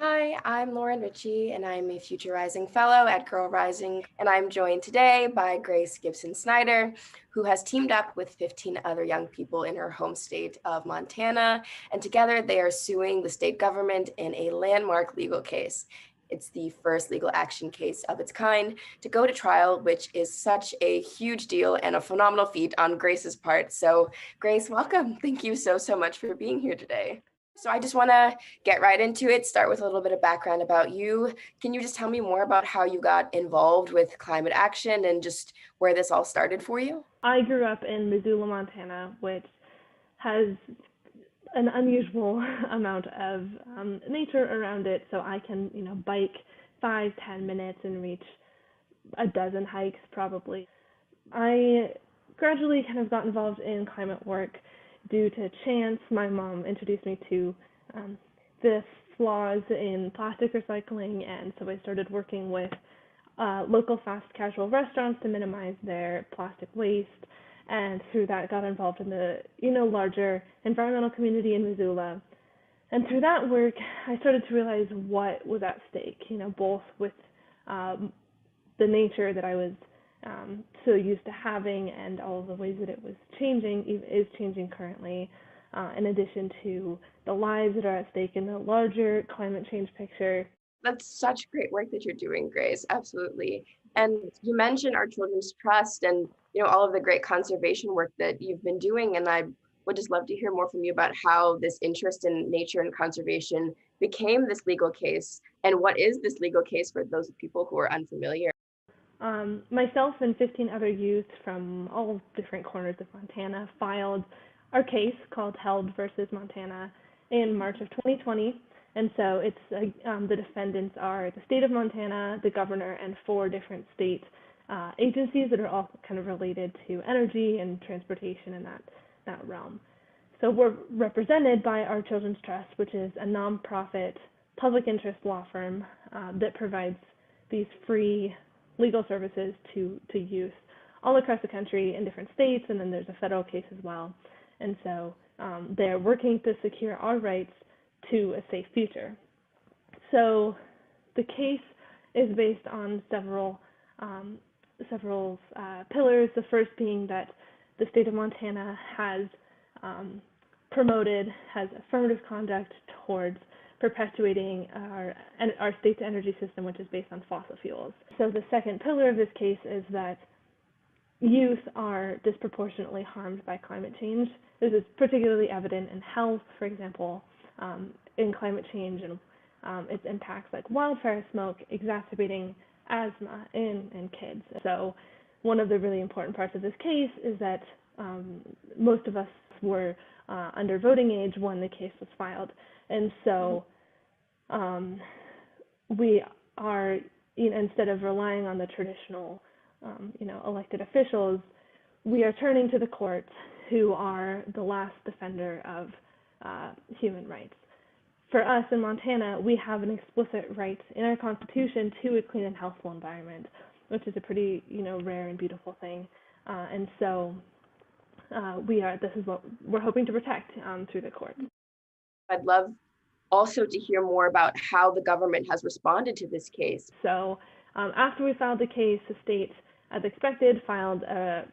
Hi, I'm Lauren Ritchie, and I'm a Future Rising Fellow at Girl Rising, and I'm joined today by Grace Gibson Snyder, who has teamed up with 15 other young people in her home state of Montana, and together they are suing the state government in a landmark legal case. It's the first legal action case of its kind to go to trial, which is such a huge deal and a phenomenal feat on Grace's part. So, Grace, welcome. Thank you so much for being here today. So I just want to get right into it, start with a little bit of background about you. Can you just tell me more about how you got involved with climate action and just where this all started for you? I grew up in Missoula, Montana, which has an unusual amount of nature around it. So I can, bike 5-10 minutes and reach a dozen hikes probably. I gradually kind of got involved in climate work due to chance. My mom introduced me to the flaws in plastic recycling, and so I started working with local fast casual restaurants to minimize their plastic waste, and through that got involved in the larger environmental community in Missoula. And through that work, I started to realize what was at stake. Both with the nature that I was so used to having, and all of the ways that it was changing, is changing currently. In addition to the lives that are at stake in the larger climate change picture. That's such great work that you're doing, Grace. Absolutely. And you mentioned our Children's Trust and all of the great conservation work that you've been doing. And I would just love to hear more from you about how this interest in nature and conservation became this legal case. And what is this legal case for those people who are unfamiliar? Myself and 15 other youth from all different corners of Montana filed our case called Held versus Montana in March of 2020. And so the defendants are the state of Montana, the governor, and 4 different state agencies that are all kind of related to energy and transportation in that realm. So we're represented by our Children's Trust, which is a nonprofit public interest law firm that provides these free legal services to youth all across the country in different states, and then there's a federal case as well. And so they're working to secure our rights to a safe future. So the case is based on several pillars. The first being that the state of Montana has has affirmative conduct towards perpetuating our state's energy system, which is based on fossil fuels. So the second pillar of this case is that youth are disproportionately harmed by climate change. This is particularly evident in health, for example, in climate change and its impacts like wildfire smoke exacerbating asthma in kids. So one of the really important parts of this case is that most of us were under voting age when the case was filed. And so we are, instead of relying on the traditional, elected officials, we are turning to the courts, who are the last defender of human rights. For us in Montana, we have an explicit right in our Constitution to a clean and healthful environment, which is a pretty, rare and beautiful thing. And so this is what we're hoping to protect through the courts. I'd love also to hear more about how the government has responded to this case. So after we filed the case, the state, as expected, filed a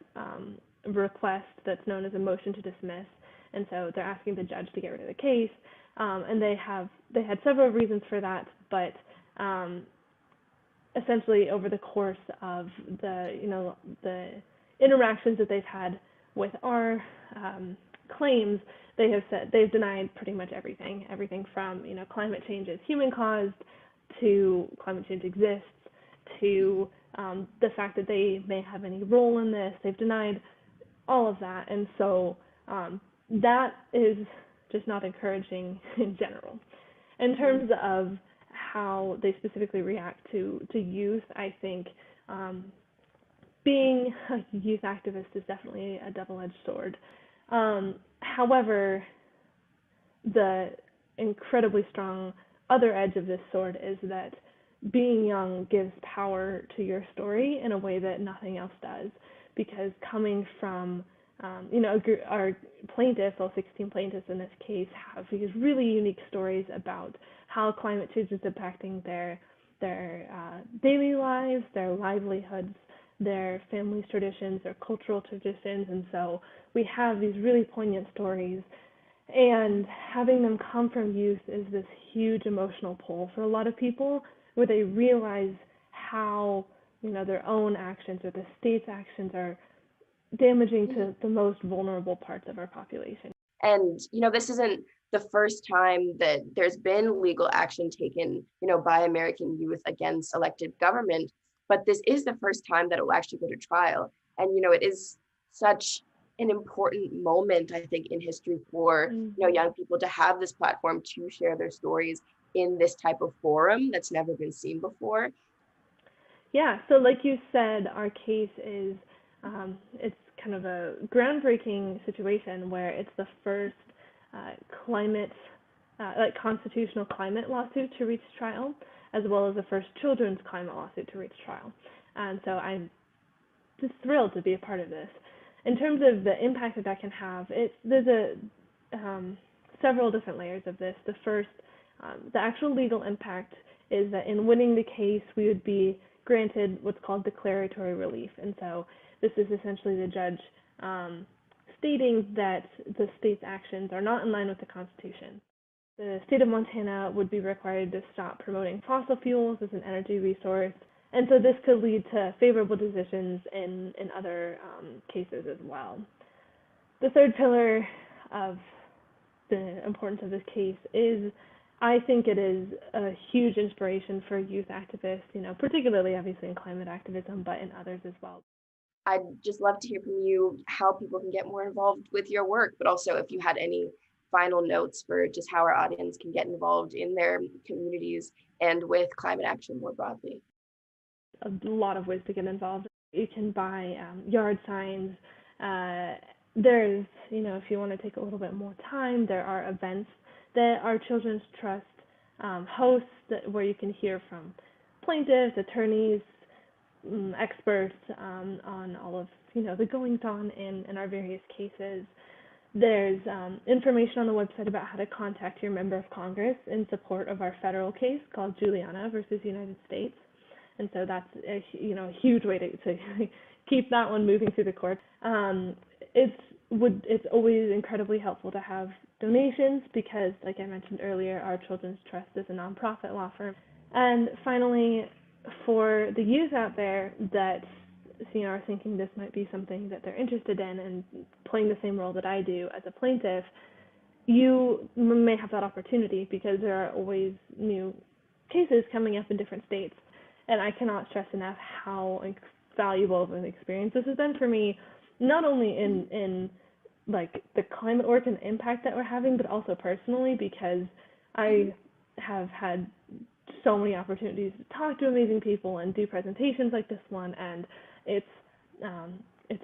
request that's known as a motion to dismiss. And so they're asking the judge to get rid of the case. And they had several reasons for that, but essentially over the course of the interactions that they've had with our claims, they've denied pretty much everything from climate change is human caused to climate change exists to the fact that they may have any role in this. They've denied all of that, and so that is just not encouraging in general. In terms of how they specifically react to youth, I think being a youth activist is definitely a double-edged sword. However, the incredibly strong other edge of this sword is that being young gives power to your story in a way that nothing else does, because coming from our plaintiffs, all 16 plaintiffs in this case, have these really unique stories about how climate change is impacting their daily lives, their livelihoods, their family's traditions, their cultural traditions. And so we have these really poignant stories, and having them come from youth is this huge emotional pull for a lot of people, where they realize how their own actions or the state's actions are damaging to the most vulnerable parts of our population. And, this isn't the first time that there's been legal action taken, by American youth against elected government, but this is the first time that it will actually go to trial. And, it is such an important moment, I think, in history for, young people to have this platform to share their stories in this type of forum that's never been seen before. Yeah, so like you said, our case is, it's kind of a groundbreaking situation where it's the first constitutional climate lawsuit to reach trial, as well as the first children's climate lawsuit to reach trial. And so I'm just thrilled to be a part of this. In terms of the impact that can have, there's several different layers of this. The first, the actual legal impact is that in winning the case, we would be granted what's called declaratory relief. And so this is essentially the judge stating that the state's actions are not in line with the Constitution. The state of Montana would be required to stop promoting fossil fuels as an energy resource. And so this could lead to favorable decisions in other cases as well. The third pillar of the importance of this case is, I think it is a huge inspiration for youth activists, particularly obviously in climate activism, but in others as well. I'd just love to hear from you how people can get more involved with your work, but also if you had any final notes for just how our audience can get involved in their communities and with climate action more broadly. A lot of ways to get involved. You can buy yard signs. There's, if you want to take a little bit more time, there are events that our Children's Trust hosts where you can hear from plaintiffs, attorneys, experts on all of the goings on in our various cases. There's information on the website about how to contact your member of Congress in support of our federal case called Julieta versus United States. And so that's a huge way to keep that one moving through the courts. It's always incredibly helpful to have donations because, like I mentioned earlier, our Children's Trust is a nonprofit law firm. And finally, for the youth out there that are thinking this might be something that they're interested in and playing the same role that I do as a plaintiff, you may have that opportunity because there are always new cases coming up in different states. And I cannot stress enough how valuable of an experience this has been for me, not only in like the climate work and the impact that we're having, but also personally, because I have had so many opportunities to talk to amazing people and do presentations like this one, and it's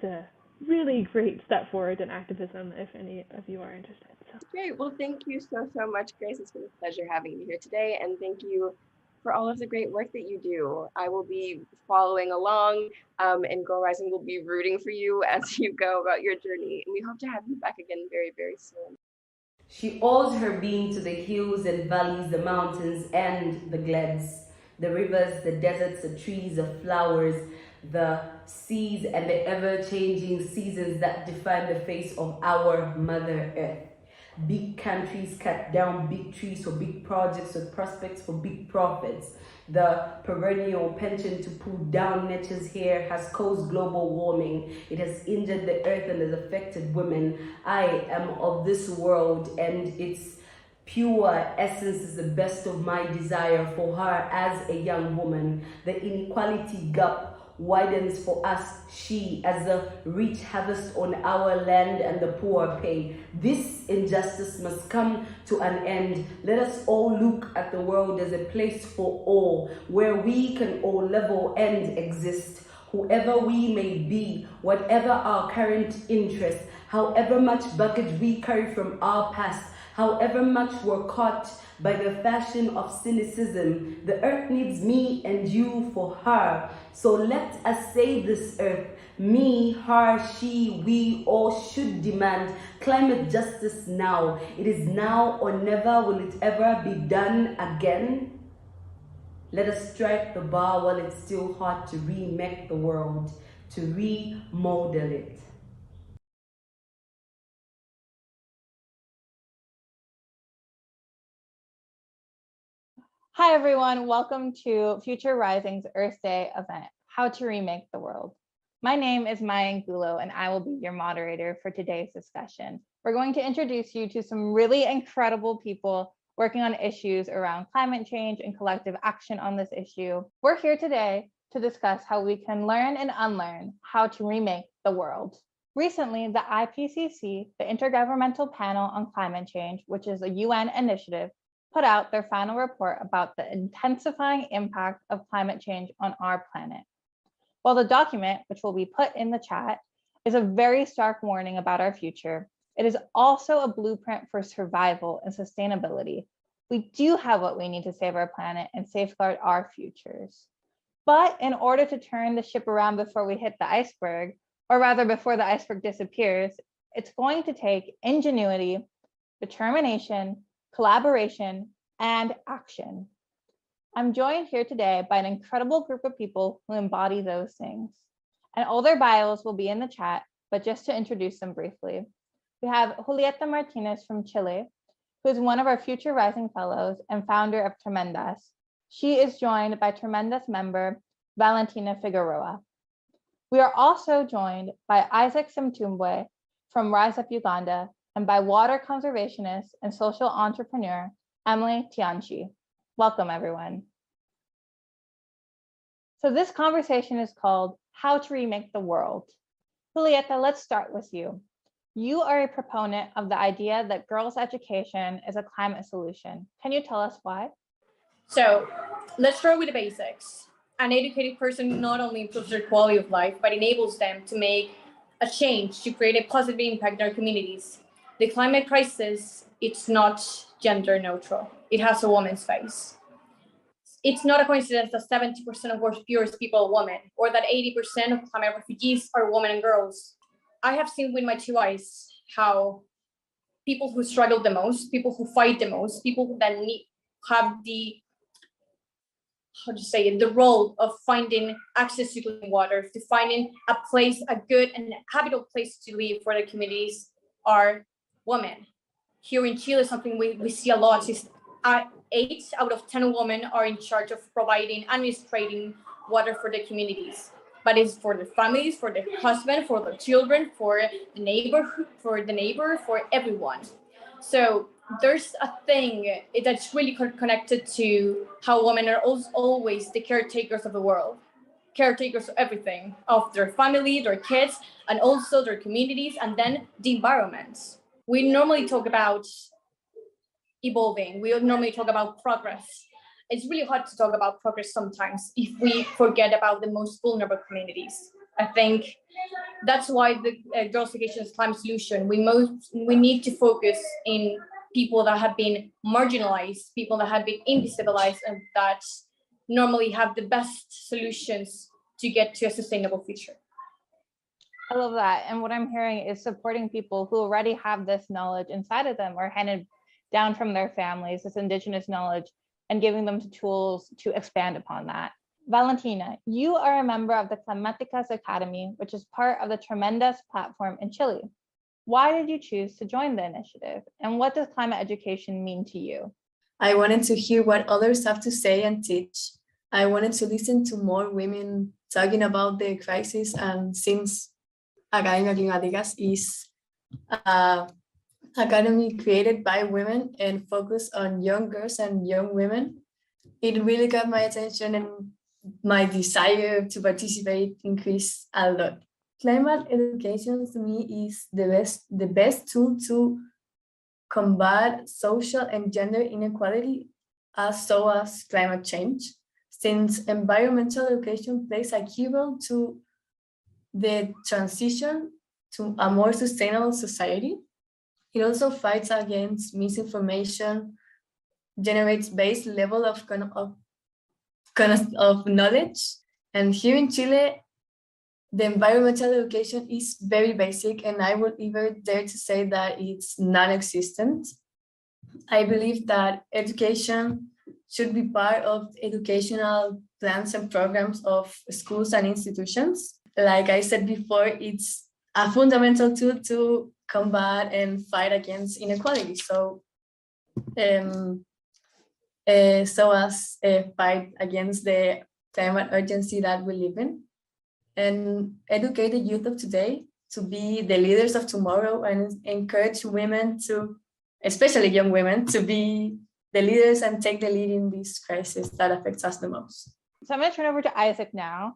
a really great step forward in activism if any of you are interested. So. Great. Well, thank you so much, Grace. It's been a pleasure having you here today, and thank you for all of the great work that you do. I will be following along, and Girl Rising will be rooting for you as you go about your journey. And we hope to have you back again very, very soon. She owes her being to the hills and valleys, the mountains and the glades, the rivers, the deserts, the trees, the flowers, the seas, and the ever-changing seasons that define the face of our Mother Earth. Big countries cut down big trees for big projects with prospects for big profits. The perennial penchant to pull down nature's hair has caused global warming. It has injured the earth and has affected women. I am of this world, and its pure essence is the best of my desire for her as a young woman. The inequality gap widens for us, she, as the rich harvest on our land and the poor pay. This injustice must come to an end. Let us all look at the world as a place for all, where we can all level and exist. Whoever we may be, whatever our current interests, however much baggage we carry from our past, However much we're caught by the fashion of cynicism, the earth needs me and you for her. So let us save this earth. Me, her, she, we all should demand climate justice now. It is now or never will it ever be done again. Let us strike the bar while it's still hot to remake the world, to remodel it. Hi, everyone. Welcome to Future Rising's Earth Day event, How to Remake the World. My name is Maya Angulo, and I will be your moderator for today's discussion. We're going to introduce you to some really incredible people working on issues around climate change and collective action on this issue. We're here today to discuss how we can learn and unlearn how to remake the world. Recently, the IPCC, the Intergovernmental Panel on Climate Change, which is a UN initiative, put out their final report about the intensifying impact of climate change on our planet. While the document, which will be put in the chat, is a very stark warning about our future, it is also a blueprint for survival and sustainability. We do have what we need to save our planet and safeguard our futures. But in order to turn the ship around before we hit the iceberg, or rather before the iceberg disappears, it's going to take ingenuity, determination, collaboration, and action. I'm joined here today by an incredible group of people who embody those things. And all their bios will be in the chat, but just to introduce them briefly. We have Julieta Martinez from Chile, who is one of our Future Rising Fellows and founder of Tremendas. She is joined by Tremendas member Valentina Figueroa. We are also joined by Isaac Ssentumbwe from Rise Up Uganda, and by water conservationist and social entrepreneur, Emily Tianshi. Welcome, everyone. So this conversation is called How to Remake the World. Julieta, let's start with you. You are a proponent of the idea that girls' education is a climate solution. Can you tell us why? So let's start with the basics. An educated person not only improves their quality of life, but enables them to make a change, to create a positive impact in our communities. The climate crisis, it's not gender neutral. It has a woman's face. It's not a coincidence that 70% of world's poorest people are women, or that 80% of climate refugees are women and girls. I have seen with my two eyes how people who struggle the most, people who fight the most, people that have the, the role of finding access to clean water, to finding a place, a good and habitable place to live for their communities are women. Here in Chile, something we see a lot is 8 out of 10 women are in charge of providing, administrating water for the communities. But it's for the families, for the husband, for the children, for the neighborhood, for everyone. So there's a thing that's really connected to how women are always the caretakers of the world, caretakers of everything, of their family, their kids, and also their communities, and then the environment. We normally talk about evolving. We normally talk about progress. It's really hard to talk about progress sometimes if we forget about the most vulnerable communities. I think that's why the Girls' Education is Climate Solution. We need to focus in people that have been marginalized, people that have been invisibilized, and that normally have the best solutions to get to a sustainable future. I love that. And what I'm hearing is supporting people who already have this knowledge inside of them or handed down from their families, this indigenous knowledge, and giving them the tools to expand upon that. Valentina, you are a member of the Climaticas Academy, which is part of the Tremendas platform in Chile. Why did you choose to join the initiative? And what does climate education mean to you? I wanted to hear what others have to say and teach. I wanted to listen to more women talking about the crisis, and since Academia Climaticas is an academy created by women and focused on young girls and young women, it really got my attention, and my desire to participate increased a lot. Climate education to me is the best tool to combat social and gender inequality, as so as climate change, since environmental education plays a key role to the transition to a more sustainable society. It also fights against misinformation, generates base level of knowledge. And here in Chile, the environmental education is very basic, and I would even dare to say that it's non-existent. I believe that education should be part of educational plans and programs of schools and institutions. Like I said before, it's a fundamental tool to combat and fight against inequality. So as fight against the climate urgency that we live in, and educate the youth of today to be the leaders of tomorrow, and encourage women to, especially young women, to be the leaders and take the lead in this crisis that affects us the most. So I'm going to turn over to Isaac now.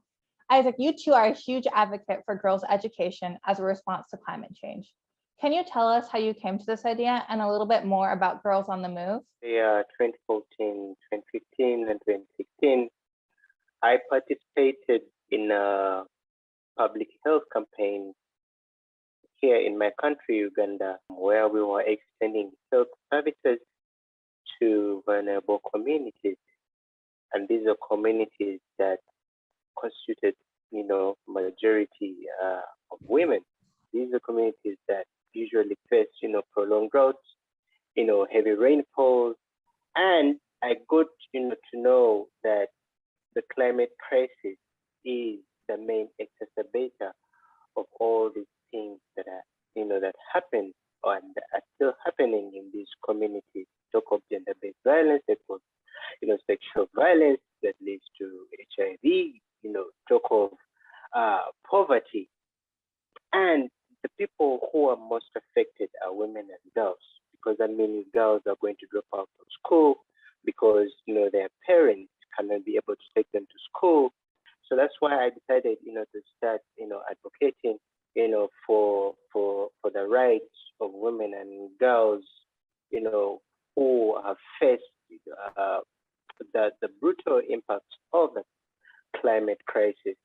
Isaac, you too are a huge advocate for girls' education as a response to climate change. Can you tell us how you came to this idea and a little bit more about Girls on the Move? Yeah, 2014, 2015, and 2016, I participated in a public health campaign here in my country, Uganda, where we were extending health services to vulnerable communities. And these are communities that constituted, majority of women. These are communities that usually face, prolonged droughts, heavy rainfalls. And I got, to know that the climate crisis is the main exacerbator of all these things that are, that happen and are still happening in these communities. Talk of gender-based violence, sexual violence that leads to HIV, talk of poverty. And the people who are most affected are women and girls, because that means girls are going to drop out of school because, their parents cannot be able to take them to school. So that's why I decided, to start, advocating, for the rights of women and girls, who have faced the brutal impacts of the climate crisis.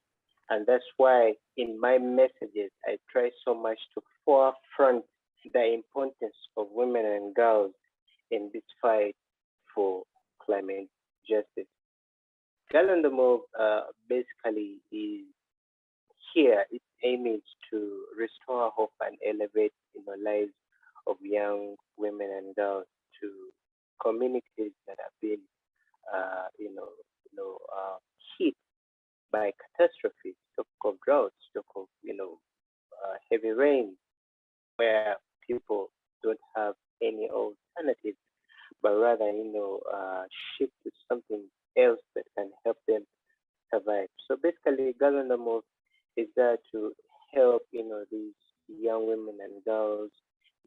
And that's why in my messages, I try so much to forefront the importance of women and girls in this fight for climate justice. Girl on the Move basically is here. Its aim is to restore hope and elevate lives of young women and girls to communities that have been hit by catastrophes, talk of droughts, talk of heavy rain, where people don't have any alternative, but rather shift to something else that can help them survive. So basically, Girl on the Move is there to help these young women and girls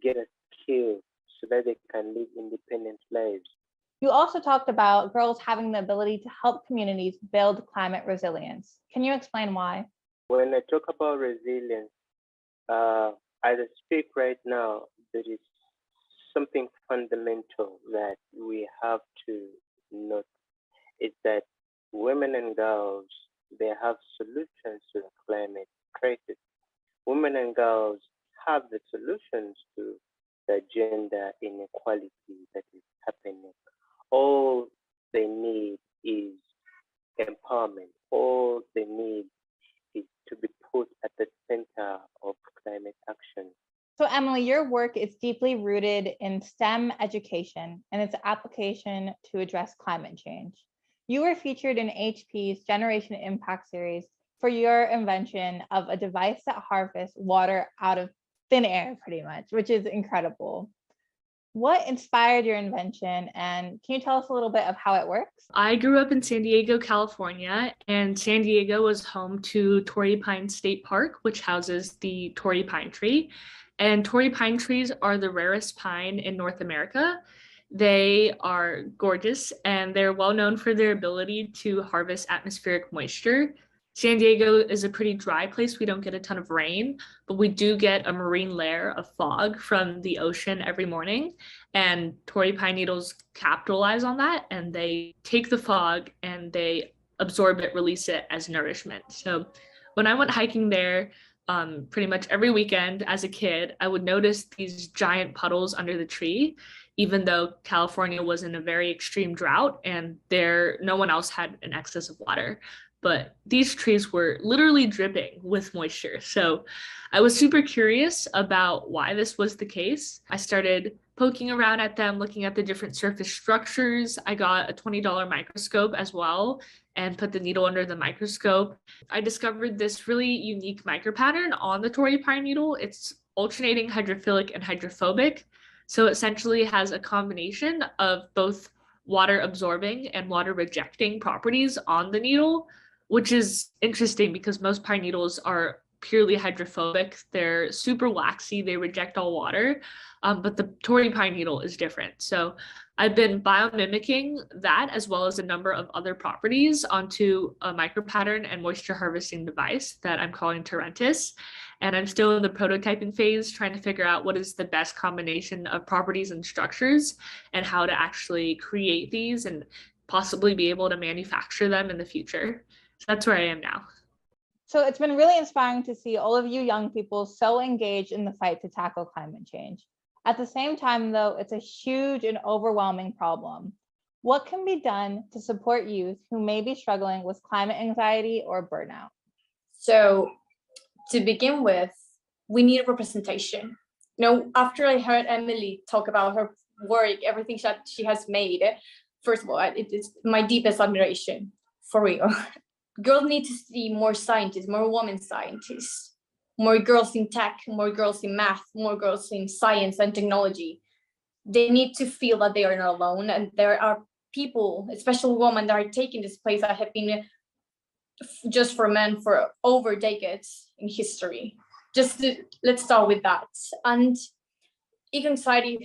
get a skill so that they can live independent lives. You also talked about girls having the ability to help communities build climate resilience. Can you explain why? When I talk about resilience, as I speak right now, there is something fundamental that we have to note. Is that women and girls, they have solutions to the climate crisis. Women and girls have the solutions to the gender inequality that is happening. All they need is empowerment. All they need is to be put at the center of climate action. So Emily, your work is deeply rooted in STEM education and its application to address climate change. You were featured in HP's Generation Impact series for your invention of a device that harvests water out of thin air, pretty much, which is incredible. What inspired your invention, and can you tell us a little bit of how it works? I grew up in San Diego, California, and San Diego was home to Torrey Pine State Park, which houses the Torrey Pine Tree. And Torrey Pine trees are the rarest pine in North America. They are gorgeous, and they're well known for their ability to harvest atmospheric moisture. San Diego is a pretty dry place. We don't get a ton of rain, but we do get a marine layer of fog from the ocean every morning. And Torrey pine needles capitalize on that, and they take the fog and they absorb it, release it as nourishment. So when I went hiking there, pretty much every weekend as a kid, I would notice these giant puddles under the tree, even though California was in a very extreme drought and no one else had an excess of water. But these trees were literally dripping with moisture. So I was super curious about why this was the case. I started poking around at them, looking at the different surface structures. I got a $20 microscope as well and put the needle under the microscope. I discovered this really unique micropattern on the Torrey pine needle. It's alternating hydrophilic and hydrophobic. So essentially it has a combination of both water absorbing and water rejecting properties on the needle, which is interesting because most pine needles are purely hydrophobic. They're super waxy, they reject all water, but the Torrey pine needle is different. So I've been biomimicking that as well as a number of other properties onto a micropattern and moisture harvesting device that I'm calling Tremendas. And I'm still in the prototyping phase, trying to figure out what is the best combination of properties and structures and how to actually create these and possibly be able to manufacture them in the future. So that's where I am now. So it's been really inspiring to see all of you young people so engaged in the fight to tackle climate change. At the same time, though, it's a huge and overwhelming problem. What can be done to support youth who may be struggling with climate anxiety or burnout? So to begin with, we need representation. After I heard Emily talk about her work, everything that she has made, first of all, it is my deepest admiration, for real. Girls need to see more scientists, more women scientists, more girls in tech, more girls in math, more girls in science and technology. They need to feel that they are not alone. And there are people, especially women, that are taking this place that have been just for men for over decades in history. Let's start with that. And anxiety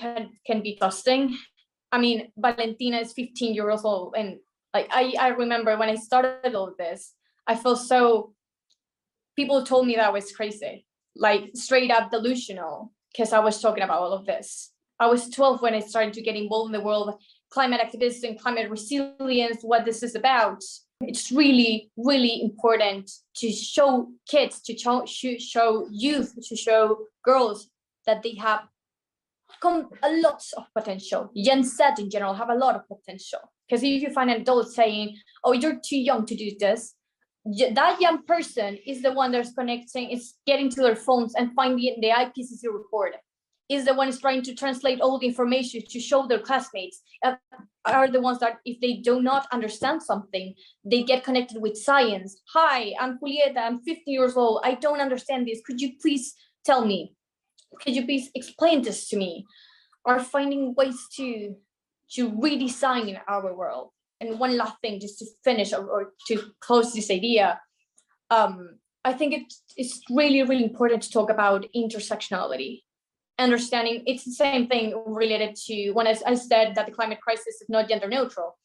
can be exhausting. I mean, Valentina is 15 years old, and I remember when I started all of this, I felt so, people told me that I was crazy, like straight up delusional, because I was talking about all of this. I was 12 when I started to get involved in the world of climate activism and climate resilience, what this is about. It's really, really important to show kids, to show youth, to show girls that they have a lot of potential. Gen Z in general have a lot of potential. Because if you find an adult saying, oh, you're too young to do this, that young person is the one that's connecting, is getting to their phones and finding the IPCC report, is the one who's trying to translate all the information to show their classmates, are the ones that if they do not understand something, they get connected with science. Hi, I'm Julieta, I'm 50 years old, I don't understand this. Could you please tell me? Could you please explain this to me? Are finding ways to redesign our world. And one last thing, just to finish or to close this idea, I think it's really, really important to talk about intersectionality. Understanding it's the same thing related to when I said that the climate crisis is not gender neutral.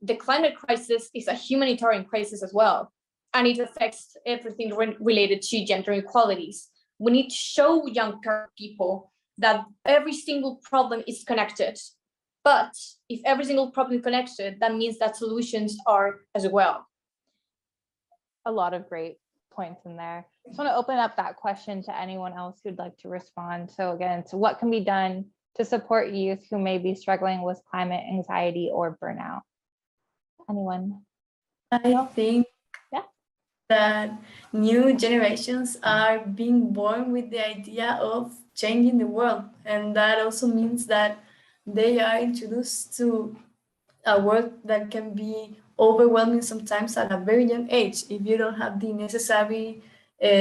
The climate crisis is a humanitarian crisis as well, and it affects everything related to gender inequalities. We need to show younger people that every single problem is connected. But if every single problem is connected, that means that solutions are as well. A lot of great points in there. I just want to open up that question to anyone else who'd like to respond. So again, so what can be done to support youth who may be struggling with climate anxiety or burnout? Anyone? I think that new generations are being born with the idea of changing the world. And that also means that they are introduced to a world that can be overwhelming sometimes at a very young age. If you don't have the necessary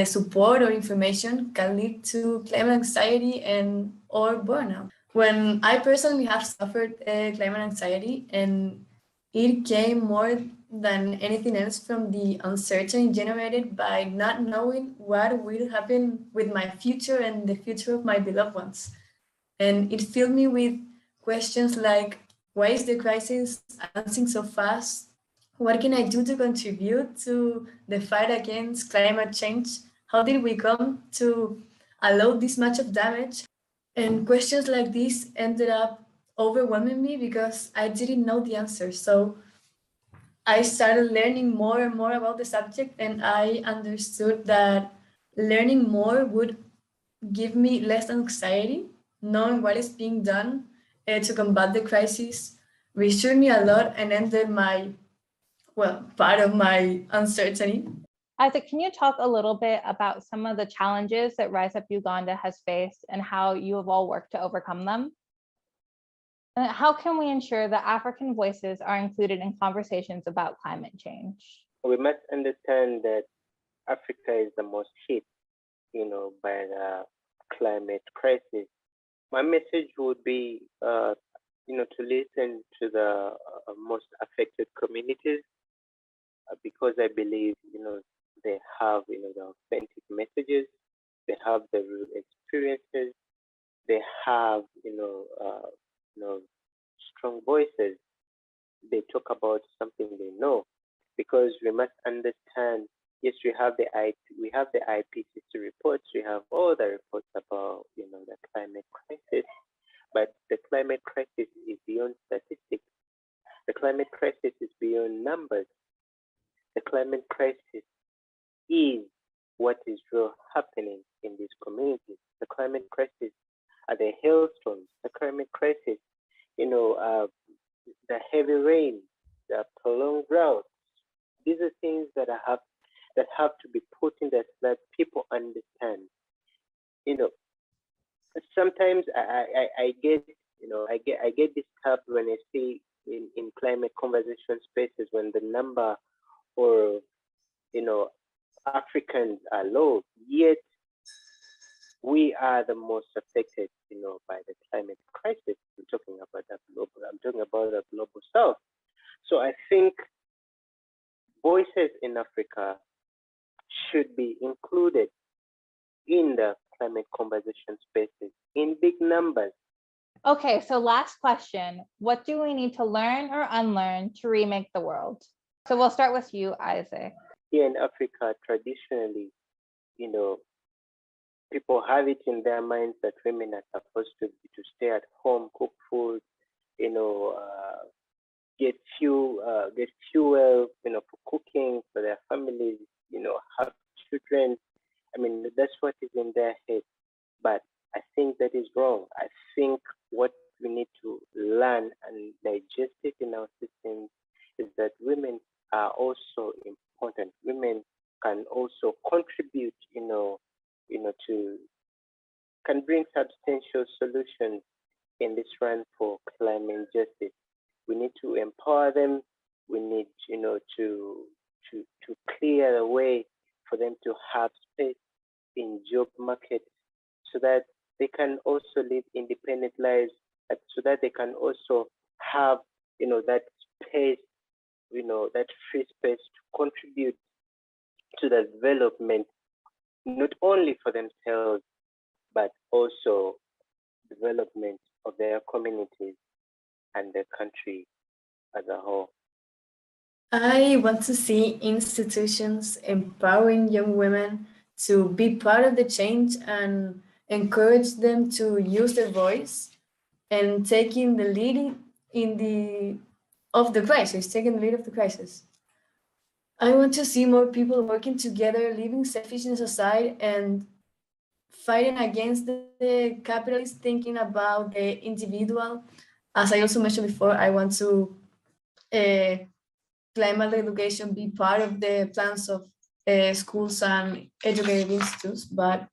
support or information, can lead to climate anxiety or burnout. When I personally have suffered climate anxiety, and it came more than anything else from the uncertainty generated by not knowing what will happen with my future and the future of my beloved ones. And it filled me with questions like, why is the crisis advancing so fast? What can I do to contribute to the fight against climate change? How did we come to allow this much of damage? And questions like this ended up overwhelming me because I didn't know the answer. So I started learning more and more about the subject, and I understood that learning more would give me less anxiety, knowing what is being done to combat the crisis reassured me a lot and ended part of my uncertainty. Isaac, can you talk a little bit about some of the challenges that Rise Up Uganda has faced and how you have all worked to overcome them? And how can we ensure that African voices are included in conversations about climate change? We must understand that Africa is the most hit, by the climate crisis. My message would be, to listen to the most affected communities because I believe, they have, the authentic messages, they have the real experiences, they have, strong voices. They talk about something they know, because we must understand. Yes, we have the IPCC reports, we have all the reports about, the climate crisis, but the climate crisis is beyond statistics. The climate crisis is beyond numbers. The climate crisis is what is real happening in these communities. The climate crisis are the hailstorms. The climate crisis, the heavy rain, the prolonged drought. These are things that have to be put in there so that people understand. Sometimes I get disturbed when I see in climate conversation spaces when the number or Africans are low, yet we are the most affected, by the climate crisis. I'm talking about the global south. So I think voices in Africa should be included in the climate conversation spaces in big numbers. Okay, so last question. What do we need to learn or unlearn to remake the world? So we'll start with you, Isaac. Here in Africa, traditionally, people have it in their minds that women are supposed to stay at home, cook food, get fuel, for cooking for their families, have children. I mean, that's what is in their head. But I think that is wrong. I think what we need to learn and digest it in our systems is that women are also important. Women can also contribute, can bring substantial solutions in this run for climate justice. We need to empower them. We need, to clear the way for them to have space in job market so that they can also live independent lives, so that they can also have, that space, that free space to contribute to the development, not only for themselves, but also development of their communities and the country as a whole. I want to see institutions empowering young women to be part of the change and encourage them to use their voice and taking the lead of the crisis. I want to see more people working together, leaving selfishness aside and fighting against the capitalist thinking about the individual. As I also mentioned before, I want to climate education be part of the plans of schools and educative institutes, but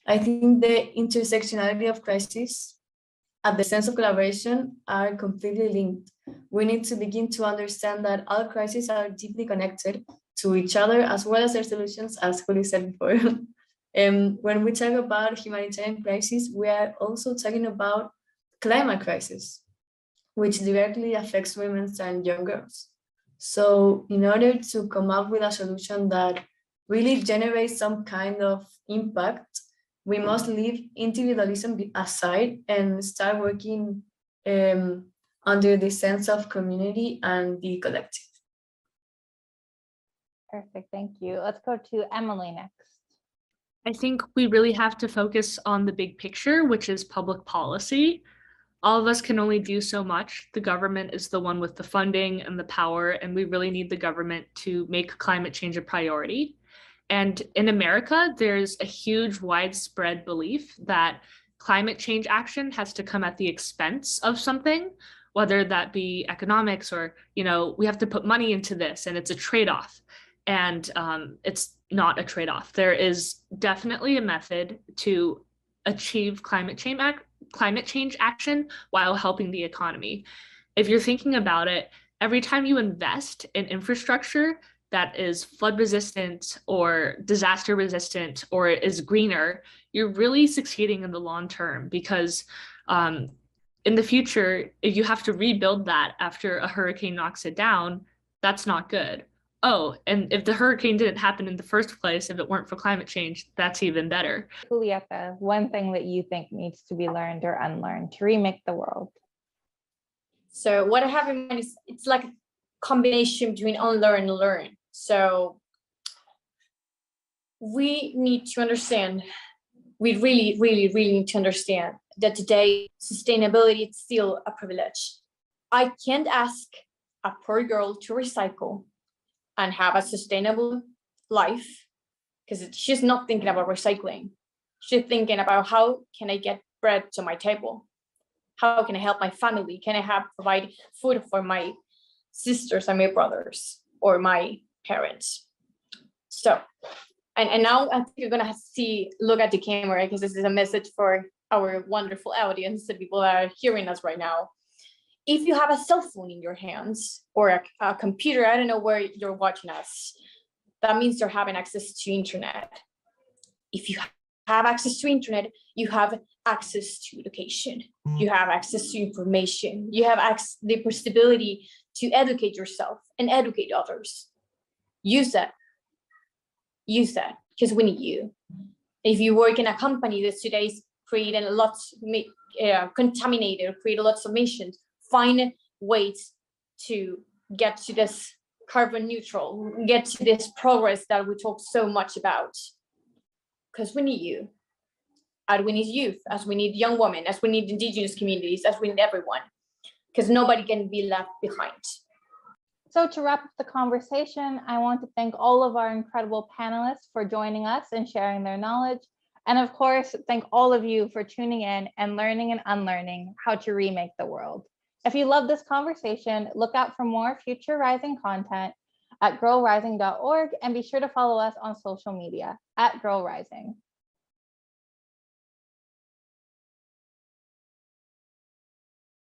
I think the intersectionality of crisis and the sense of collaboration are completely linked. We need to begin to understand that all crises are deeply connected to each other as well as their solutions, as Juli said before. When we talk about humanitarian crisis, we are also talking about climate crisis, which directly affects women and young girls. So in order to come up with a solution that really generates some kind of impact, we must leave individualism aside and start working under the sense of community and the collective. Perfect, thank you. Let's go to Emily next. I think we really have to focus on the big picture, which is public policy. All of us can only do so much. The government is the one with the funding and the power, and we really need the government to make climate change a priority. And in America, there's a huge widespread belief that climate change action has to come at the expense of something, whether that be economics or, we have to put money into this and it's a trade-off. And it's not a trade-off. There is definitely a method to achieve climate change action while helping the economy. If you're thinking about it, every time you invest in infrastructure that is flood resistant or disaster resistant or is greener, you're really succeeding in the long term, because in the future, if you have to rebuild that after a hurricane knocks it down, that's not good. Oh, and if the hurricane didn't happen in the first place, if it weren't for climate change, that's even better. Julieta, one thing that you think needs to be learned or unlearned to remake the world? So what I have in mind is it's like a combination between unlearn and learn. So we need to understand, we really, really, really need to understand that today sustainability is still a privilege. I can't ask a poor girl to recycle and have a sustainable life because she's not thinking about recycling. She's thinking about how can I get bread to my table? How can I help my family? Can I provide food for my sisters and my brothers or my parents? So, and now I think you're gonna look at the camera, because this is a message for our wonderful audience, the people that are hearing us right now. If you have a cell phone in your hands or a computer, I don't know where you're watching us, that means you're having access to internet. If you have access to internet, you have access to education, you have access to information, you have the possibility to educate yourself and educate others. Use that, because we need you. If you work in a company that today is creating lots, contaminated, create lots of emissions, find ways to get to this carbon neutral, get to this progress that we talk so much about, because we need you. As we need youth, as we need young women, as we need indigenous communities, as we need everyone, because nobody can be left behind. So to wrap up the conversation, I want to thank all of our incredible panelists for joining us and sharing their knowledge. And of course, thank all of you for tuning in and learning and unlearning how to remake the world. If you love this conversation, look out for more Future Rising content at girlrising.org, and be sure to follow us on social media at Girl Rising.